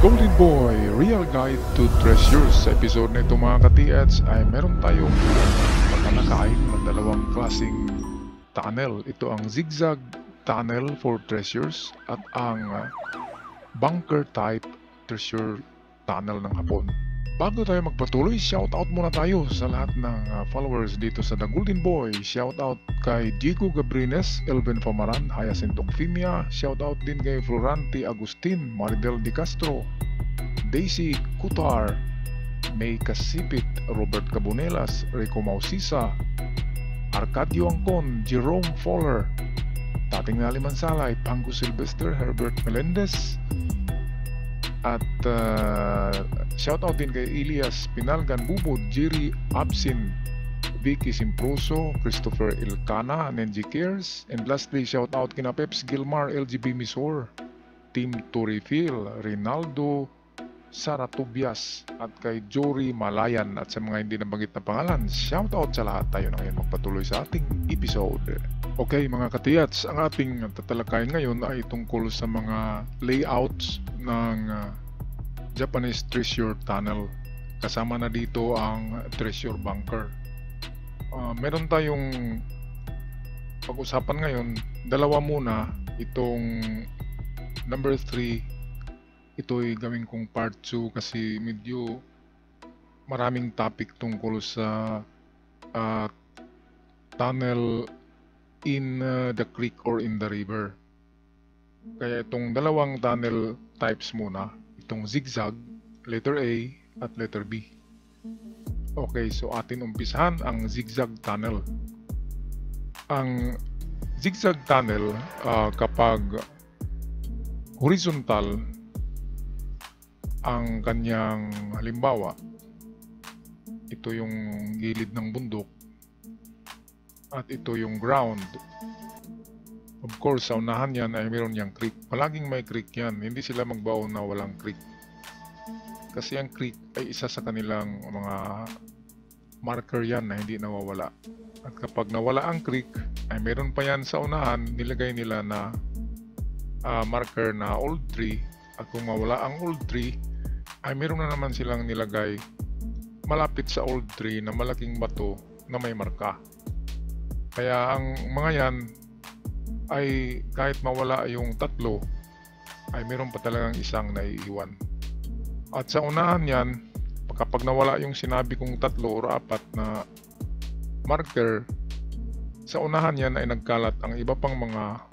Golden Boy, Real Guide to Treasures. Sa episode na ito mga ka-TH ay meron tayong pagkanakain ng dalawang klaseng tunnel. Ito ang zigzag tunnel for treasures at ang bunker type treasure tunnel ng hapon. Bago tayo magpatuloy, shoutout muna tayo sa lahat ng followers dito sa The Golden Boy. Shoutout kay Diego Gabrines, Elvin Famaran, Hyacinth Ocfimia. Shoutout din kay Florante Agustin, Maridel Di Castro, Daisy Cutar, May Casipit, Robert Cabunelas, Rico Mausisa, Arcadio Angcon, Jerome Fowler, Tating Nalimansalay, Pango Silvester, Herbert Melendez, at shoutout din kay Elias Pinalgan Bubod, Jerry Absin, Vicky Simproso, Christopher Ilcana, Nenji Cares, and lastly shoutout kina Peps Gilmar, LGB Misor, Team Turifil, Rinaldo Saratobias, at kay Jory Malayan. At sa mga hindi nabanggit na pangalan, shoutout sa lahat. Tayo na ngayon magpatuloy sa ating episode. Okay mga katiyats, ang ating tatalakayin ngayon ay tungkol sa mga layouts ng Japanese Treasure Tunnel. Kasama na dito ang Treasure Bunker. Meron tayong pag-usapan ngayon, dalawa muna. Itong number 3, ito'y gawin kong part 2 kasi medyo maraming topic tungkol sa tunnel in the creek or in the river. Kaya itong dalawang tunnel types muna, itong zigzag, letter A at letter B. Okay, so atin umpisahan ang zigzag tunnel. Ang zigzag tunnel, kapag horizontal ang kanyang halimbawa, ito yung gilid ng bundok at ito yung ground. Of course, sa unahan yan ay meron niyang creek. Palaging may creek yan. Hindi sila magbaon na walang creek. Kasi ang creek ay isa sa kanilang mga marker yan na hindi nawawala. At kapag nawala ang creek, ay meron pa yan sa unahan, nilagay nila na marker na old tree. At kung mawala ang old tree, ay meron na naman silang nilagay malapit sa old tree na malaking bato na may marka. Kaya ang mga yan ay kahit mawala yung tatlo, ay meron pa talagang isang naiiwan. At sa unahan yan, kapag nawala yung sinabi kong tatlo o apat na marker, sa unahan yan ay nagkalat ang iba pang mga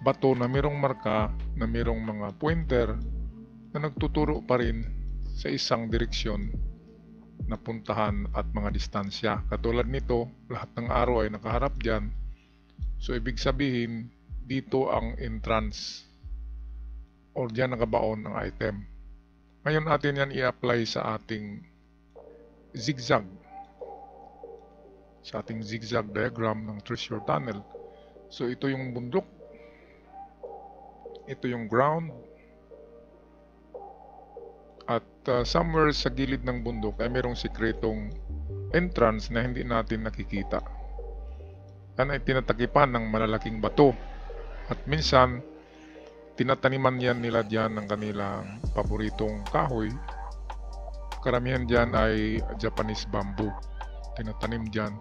bato na merong marka, na merong mga pointer na nagtuturo pa rin sa isang direksyon na puntahan at mga distansya. Katulad nito, lahat ng araw ay nakaharap dyan. So ibig sabihin, dito ang entrance or dyan nakabaon ang item. Ngayon natin yan i-apply sa ating zigzag. Sa ating zigzag diagram ng treasure tunnel. So ito yung bundok. Ito yung ground. At somewhere sa gilid ng bundok ay mayroong sikretong entrance na hindi natin nakikita. Yan ay tinatakipan ng malalaking bato. At minsan, tinataniman yan nila dyan ng kanilang paboritong kahoy. Karamihan dyan ay Japanese bamboo. Tinatanim dyan.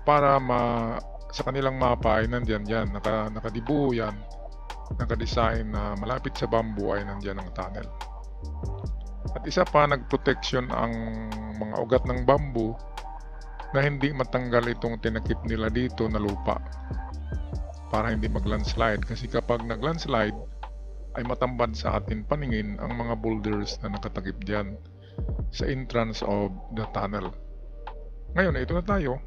Para sa kanilang mapa ay nandyan dyan. Nakadibuho yan. Nakadesign na malapit sa bamboo ay nandyan ang tunnel. At isa pa, nagprotection ang mga ugat ng bamboo na hindi matanggal itong tinakip nila dito na lupa para hindi mag-landslide. Kasi kapag nag-landslide ay matambad sa atin paningin ang mga boulders na nakatakip dyan sa entrance of the tunnel. Ngayon, ito na tayo.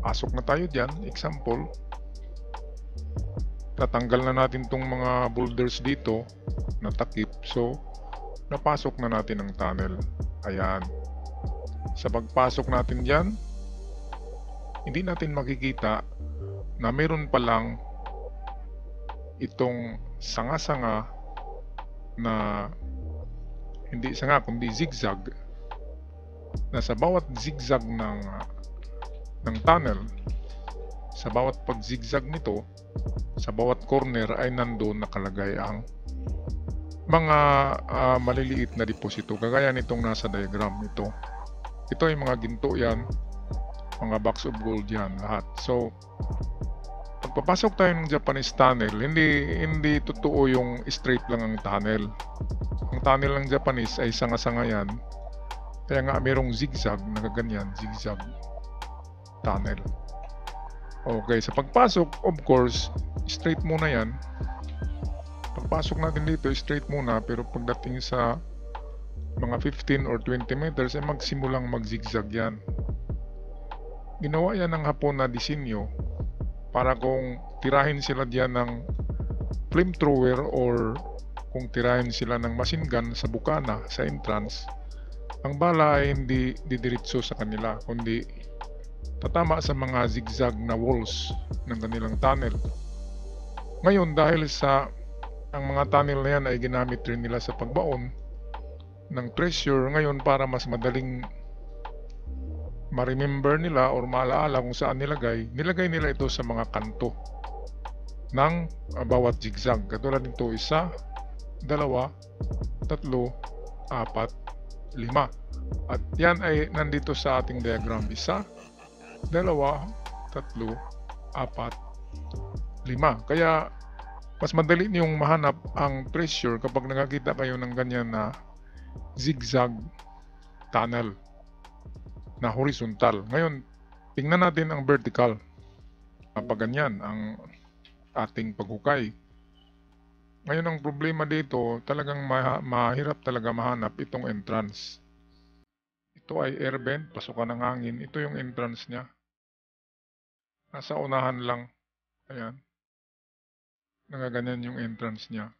Pasok na tayo dyan. Example, natanggal na natin tong mga boulders dito na takip. So, napasok na natin ang tunnel. Ayan. Sa pagpasok natin dyan, hindi natin makikita na mayroon palang itong sanga-sanga na hindi sanga kundi zigzag, na sa bawat zigzag ng tunnel, sa bawat pag-zigzag nito, sa bawat corner ay nandoon nakalagay ang mga maliliit na deposito. Kagaya nitong nasa diagram ito. Ito ay mga ginto yan, mga box of gold yan lahat. So, pagpapasok tayo ng Japanese tunnel, hindi totoo yung straight lang ang tunnel. Ang tunnel ng Japanese ay sanga-sanga yan. Kaya nga mayroong zigzag, nagaganyan, zigzag tunnel. Okay, sa pagpasok, of course, straight muna yan. Pagpasok natin dito, straight muna, pero pagdating sa mga 15 or 20 meters, ay magsimulang mag-zigzag yan. Ginawa yan ng Hapon na disenyo para kung tirahin sila diyan ng flamethrower or kung tirahin sila ng machine gun sa bukana, sa entrance, ang bala ay hindi didiretso sa kanila, kundi tatama sa mga zigzag na walls ng kanilang tunnel. Ngayon, dahil sa ang mga tunnel na yan ay ginamit rin nila sa pagbaon ng treasure, ngayon para mas madaling ma-remember nila or maalaala kung saan nilagay nila ito sa mga kanto ng bawat zigzag. Katulad nito, 1, 2, 3, 4, 5. At yan ay nandito sa ating diagram. 1, 2, 3, 4, 5. Kaya mas madali niyong mahanap ang treasure kapag nakakita kayo ng ganyan na zigzag tunnel na horizontal. Ngayon, tingnan natin ang vertical. Kapag ganyan ang ating paghukay. Ngayon, ang problema dito, talagang mahirap talaga mahanap itong entrance. Ito ay air vent, pasukan ng hangin. Ito yung entrance niya. Nasa unahan lang. Ayan. Nagaganyan yung entrance niya.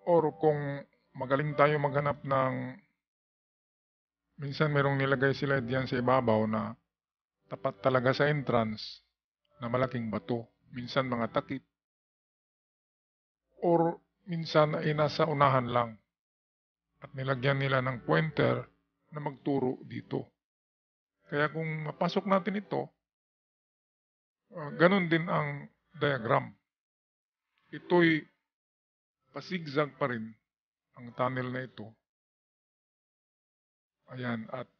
Or kung magaling tayo maghanap ng, minsan merong nilagay sila diyan sa ibabaw na tapat talaga sa entrance na malaking bato. Minsan mga takip. Or minsan ay nasa unahan lang. At nilagyan nila ng pointer na magturo dito. Kaya kung mapasok natin ito, ganun din ang diagram. Ito'y pasigzag pa rin ang tunnel na ito. Ayan, at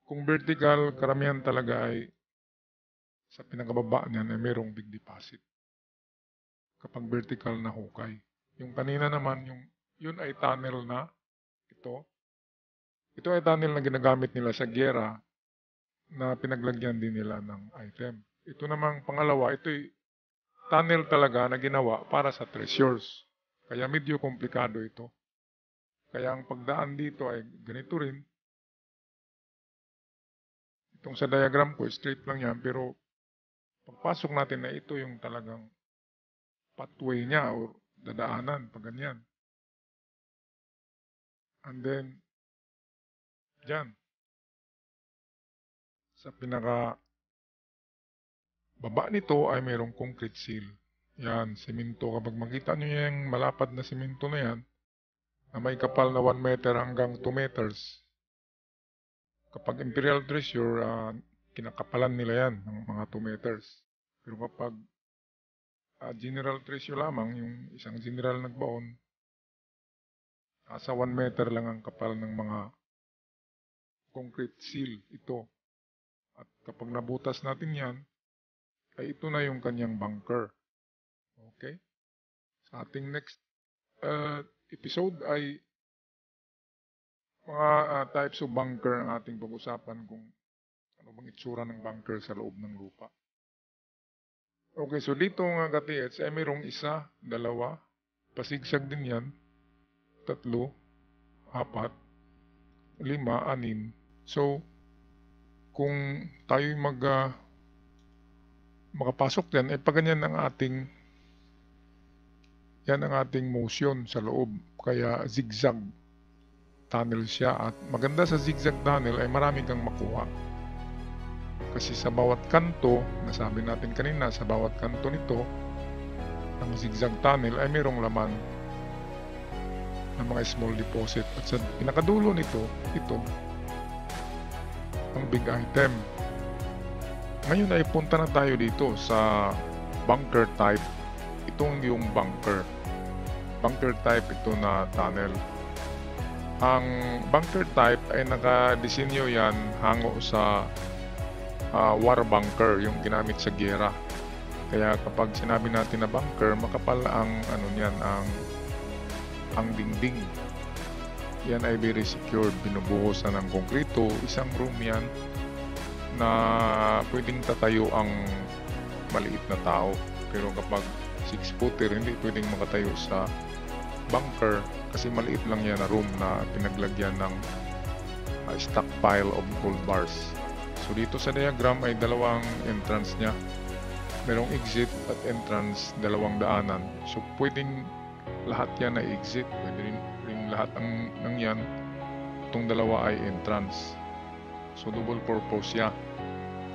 kung vertical, karamihan talaga ay sa pinakababa niyan ay mayroong big deposit. Kapag vertical na hukay. Yung kanina naman, yun ay tunnel na ito. Ito ay tunnel na ginagamit nila sa giyera na pinaglagyan din nila ng item. Ito namang pangalawa, ito'y tunnel talaga na ginawa para sa treasures. Kaya medyo komplikado ito. Kaya ang pagdaan dito ay ganito rin. Itong sa diagram ko, straight lang yan. Pero pagpasok natin na ito yung talagang pathway niya o dadaanan, pag ganyan. And then, dyan. Sa pinaka baba nito ay mayroong concrete seal. Yan, semento. Kapag makita nyo yung malapad na semento na yan, na may kapal na 1 meter hanggang 2 meters. Kapag imperial treasure, kinakapalan nila yan ng mga 2 meters. Pero kapag general treasure lamang, yung isang general nagbaon, nasa 1 meter lang ang kapal ng mga concrete seal ito. At kapag nabutas natin yan, ay ito na yung kanyang bunker. Okay? Sa ating next episode ay mga types of bunker ang ating pag-usapan kung ano bang itsura ng bunker sa loob ng lupa. Okay, so dito nga katiets ay mayroong 1, 2, pasigsag din yan, 3, 4, 5, 6. So, kung tayo makapasok din, ay paganyan ang ating motion sa loob. Kaya zigzag tunnel siya. At maganda sa zigzag tunnel ay marami kang makuha. Kasi sa bawat kanto, nasabi natin kanina, sa bawat kanto nito, ang zigzag tunnel ay mayroong laman ng mga small deposit. At sa pinakadulo nito, ito, ang big item. Ngayon ay punta na tayo dito sa bunker type. Itong yung bunker. Bunker type ito na tunnel. Ang bunker type ay nakadesinyo yan hango sa war bunker, yung ginamit sa giyera. Kaya kapag sinabi natin na bunker, makapal ang ano niyan, ang dingding. Yan ay very secured, binubuhusan ng konkrito, isang room yan na pwedeng tatayo ang maliit na tao. Pero kapag 6-footer, hindi pwedeng makatayo sa bunker kasi maliit lang yan na room na pinaglagyan ng stockpile of gold bars. So dito sa diagram ay dalawang entrance niya. Merong exit at entrance, dalawang daanan. So pwedeng lahat yan ay exit, pwede rin lahat ng yan. Itong dalawa ay entrance. So double purpose siya.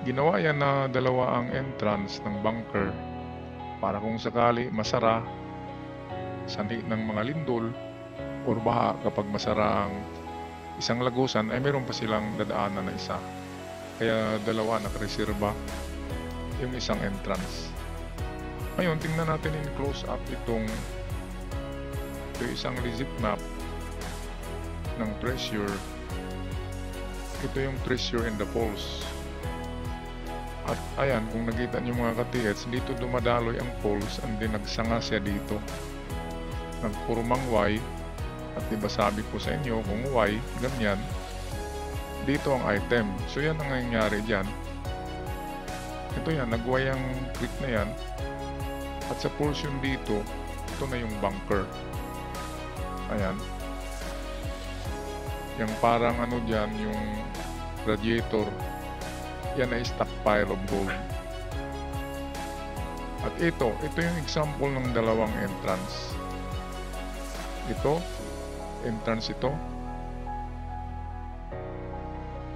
Ginawa yan na dalawa ang entrance ng bunker para kung sakali masara sanhi ng mga lindol or baha, kapag masara ang isang lagusan ay meron pa silang dadaanan na isa. Kaya dalawa nakareserba yung isang entrance. Ngayon tingnan natin in close up ito isang legit map ng treasure. Ito yung treasure in the falls. At ayan, kung nakita nyo mga ka-TH, dito dumadaloy ang falls and then nagsanga siya dito. Nagpurumang Y. At diba sabi ko sa inyo, kung Y, ganyan, dito ang item. So yan ang nangyayari dyan. Ito yan, nag-Y ang click na yan. At sa portion dito, ito na yung bunker. Ayan. Yung parang ano dyan, yung radiator, yan ay stockpile of gold. At ito yung example ng dalawang entrance. Ito, entrance ito.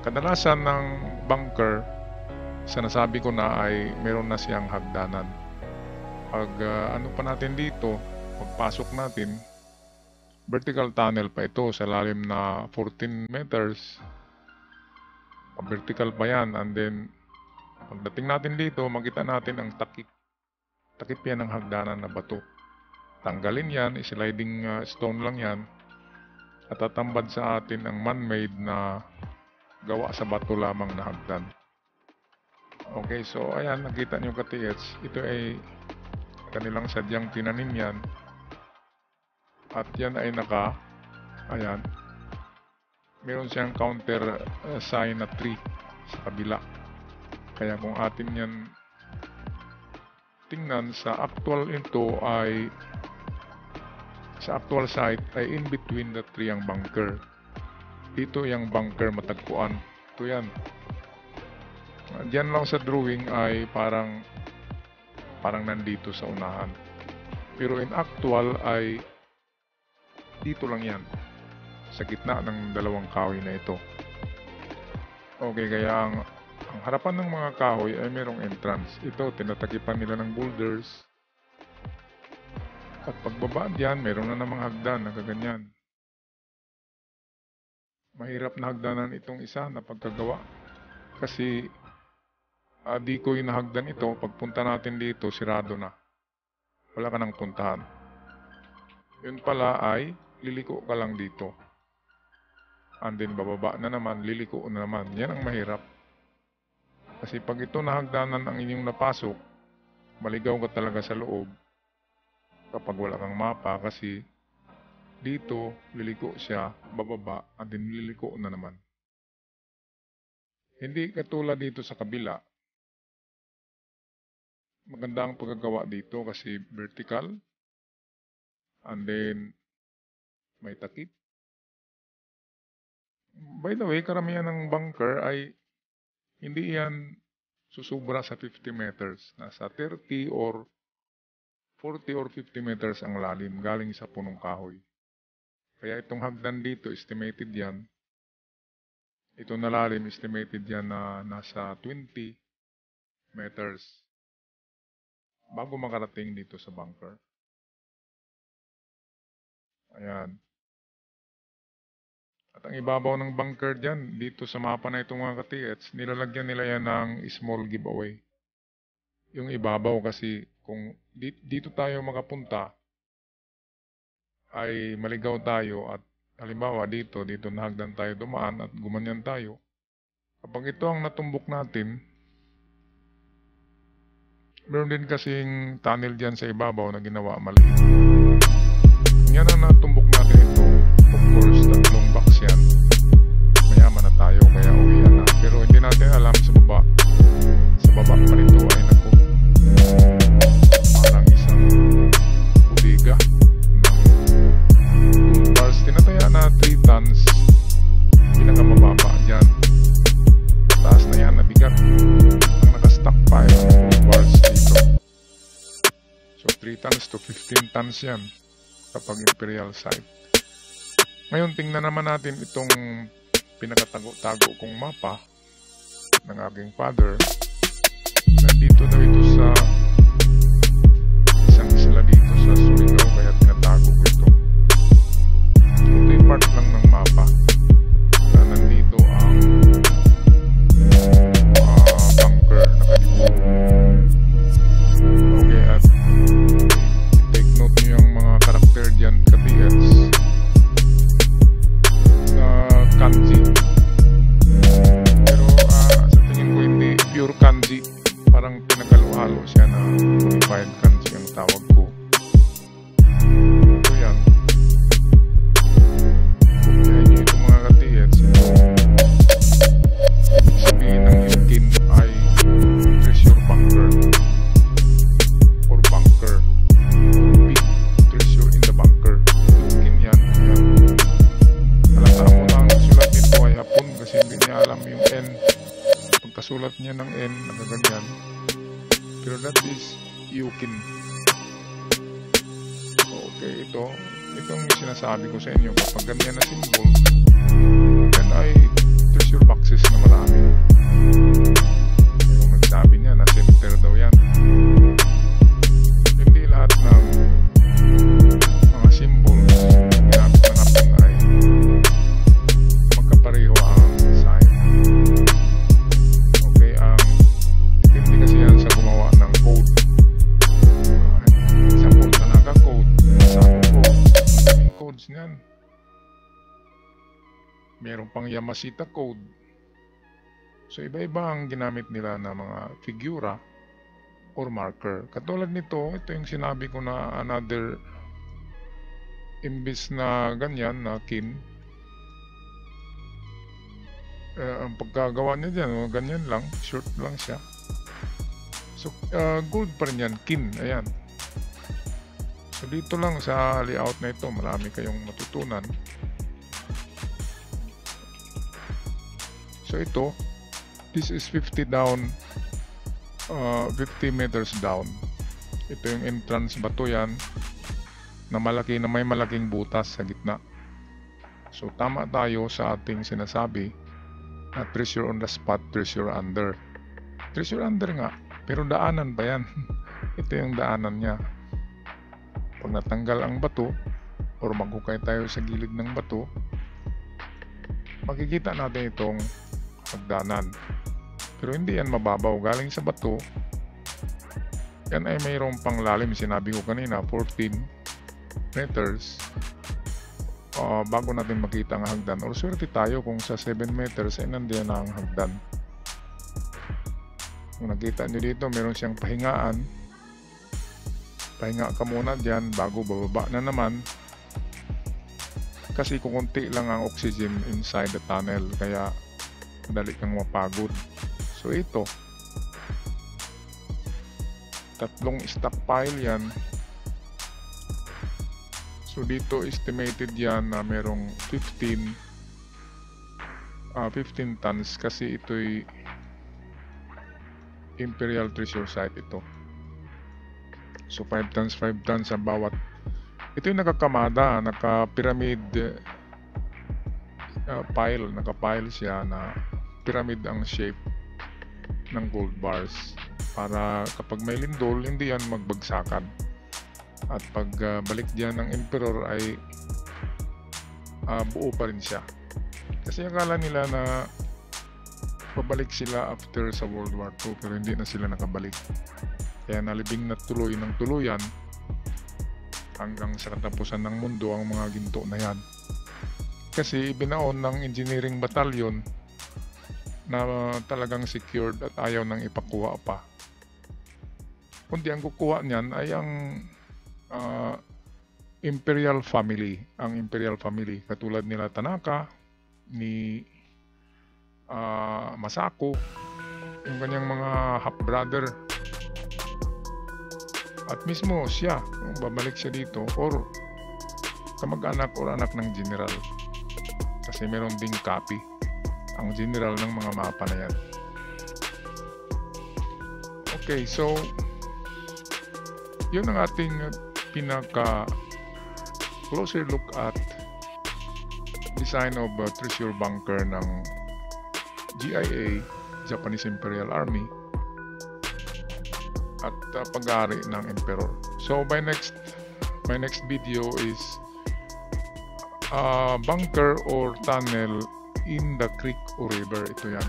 Kadalasan ng bunker, sinasabi ko na ay meron na siyang hagdanan. Pag ano pa natin dito, pagpasok natin, vertical tunnel pa ito sa lalim na 14 meters. Vertical pa yan, and then pagdating natin dito, makita natin ang takip yan ng hagdanan na bato. Tanggalin yan, sliding stone lang yan, at tatambad sa atin ang man-made na gawa sa bato lamang na hagdan. Okay, so ayan, nakita nyo ka-TH, ito ay kanilang sadyang tinanim yan, at yan ay ayan, meron siyang counter sign na 3 sa kabila. Kaya kung atin yan tingnan, sa actual ito ay sa actual site ay in between the 3 ang bunker. Dito yung bunker matagpuan. Ito yan. Diyan lang sa drawing ay parang nandito sa unahan. Pero in actual ay dito lang yan, sa gitna ng dalawang kahoy na ito. Okay, kaya ang harapan ng mga kahoy ay merong entrance. Ito, tinatakipan nila ng boulders. At pagbaba diyan, meron na namang hagdan na kaganyan. Mahirap na hagdanan itong isa na pagkagawa. Kasi di ko yung hagdan ito, pagpunta natin dito, sirado na. Wala ka nang puntahan. Yun pala ay liliko ka lang dito. And then bababa na naman, liliko na naman. Yan ang mahirap. Kasi pag ito nahagdanan ang inyong napasok, maligaw ka talaga sa loob kapag wala kang mapa, kasi dito liliko siya, bababa, and then liliko na naman. Hindi katulad dito sa kabila. Maganda ang pagkagawa dito kasi vertical, and then may takip. By the way, karamihan ng bunker ay hindi yan susubra sa 50 meters. Nasa 30 or 40 or 50 meters ang lalim galing sa punong kahoy. Kaya itong hagdan dito, estimated yan. Ito na lalim, estimated yan na nasa 20 meters bago makarating dito sa bunker. Ayan. At At ang ibabaw ng bunker dyan, dito sa mapa na itong mga ka-TH, nilalagyan nila yan ng small giveaway. Yung ibabaw kasi kung dito tayo makapunta, ay maligaw tayo at halimbawa dito na hagdan tayo dumaan at gumanyan tayo. Kapag ito ang natumbok natin, meron din kasing tunnel dyan sa ibabaw na ginawa mali. Yan ang natumbok natin ito. Of course, tatlong box yan. Mayaman na tayo, kaya uwian na. Pero hindi natin alam sa baba. Sa baba pa nito ay naku. Parang isang budiga ng bars. Tinataya na 3 tons. Pinakamababa dyan. Taas na yan, nabigat. Ang nakastockpile ng bars dito. So 3 tons to 15 tons yan kapag imperial site. Ngayon tingnan naman natin itong pinakatago-tago kong mapa ng aking father. Nandito daw ito sa isang isla dito sa Surigao, kaya tinatago ko ito. Ito yung part lang ng mapa na nandito ang bunker na kalibo. Okay, at take note nyo yung mga karakter dyan, ka-TH na kanji. Pero sa tingin ko hindi pure kanji, parang pinagalo-halo siya na modified kanji ang tawag ko. So yan, kaya nyo itong mga ka-TH, ibig sabihin ng Yukin ay treasure bunker or bunker, big treasure in the bunker. Yukin yan. Halata mo na ang sulat nito ay hapon kasi hindi niya alam yung N. Pagkasulat niya ng N, nagaganyan. Pero that is Yukin. Okay, itong sinasabi ko sa inyo, kapag ganyan na symbol, yan ay treasure boxes na marami. Yung nagsabi niya na center daw yan. Hindi lahat ng mga symbols ginamit ng hapon ay magkapareho ang sign. Okay, hindi kasi yan sa gumawa ng code. Example, Tanaka code, Sapo code, maraming codes niyan. Meron pang Yamashita code. So iba-iba ang ginamit nila na mga figura or marker. Katulad nito, ito yung sinabi ko na another imbis na ganyan na kin. Ang pagkagawa niya dyan, ganyan lang, short lang siya. So gold pa rin yan, kin, ayan. So dito lang sa layout na ito, marami kayong matutunan. So ito, this is 50 down, 50 meters down. Ito yung entrance bato yan na malaki, na may malaking butas sa gitna. So tama tayo sa ating sinasabi na treasure on the spot, treasure under. Treasure under nga, pero daanan pa yan. Ito yung daanan niya. Pag natanggal ang bato or maghukay tayo sa gilid ng bato, makikita natin itong hagdanan. Pero hindi yan mababaw, galing sa bato. Yan ay mayroong panglalim, sinabi ko kanina, 14 meters bago natin makita ang hagdan. Or swerte tayo kung sa 7 meters ay nandiyan na ang hagdan. Kung nakita nyo dito, meron siyang pahingaan. Pahinga ka muna dyan bago bababa na naman. Kasi kukunti lang ang oxygen inside the tunnel, kaya dali kang mapagod. So ito, tatlong stockpile yan. So dito estimated yan na merong 15 tons kasi ito'y Imperial Treasure Site ito. So 5 tons ang bawat. Ito yung nakakamada, naka-pyramid pile, naka-pile siya na pyramid ang shape ng gold bars para kapag may lindol, hindi yan magbagsakan. At pag balik dyan ng emperor ay buo pa rin siya. Kasi akala nila na pabalik sila after sa World War II, pero hindi na sila nakabalik. Kaya nalibing na tuloy ng tuluyan hanggang sa katapusan ng mundo ang mga ginto na yan. Kasi ibinaon ng engineering battalion na talagang secured at ayaw nang ipakuha pa. Kundi ang kukuha niyan ay ang Imperial family. Ang Imperial family, katulad nila Tanaka, ni Masako, yung kanyang mga half-brother. At mismo siya, babalik siya dito, or kamag-anak or anak ng general. Kasi meron ding copy ang general ng mga mapa na yan. Okay, so yun ang ating pinaka closer look at design of treasure bunker ng GIA, Japanese Imperial Army, at pag-aari ng Emperor. So my next video is bunker or tunnel in the creek o river. Ito yan.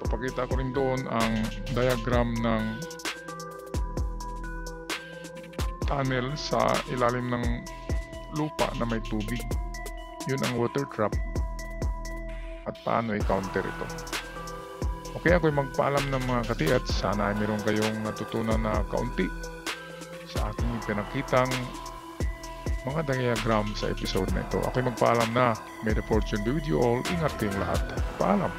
Papakita ko rin doon ang diagram ng tunnel sa ilalim ng lupa na may tubig. Yun ang water trap at paano i-counter ito. Okay, ako'y magpaalam ng mga katiats. Sana ay meron kayong natutunan na kaunti sa aking pinakitang mga diagram sa episode na ito. Ako'y magpaalam na. May the fortune be with you all. Ingat kayong lahat. Paalam.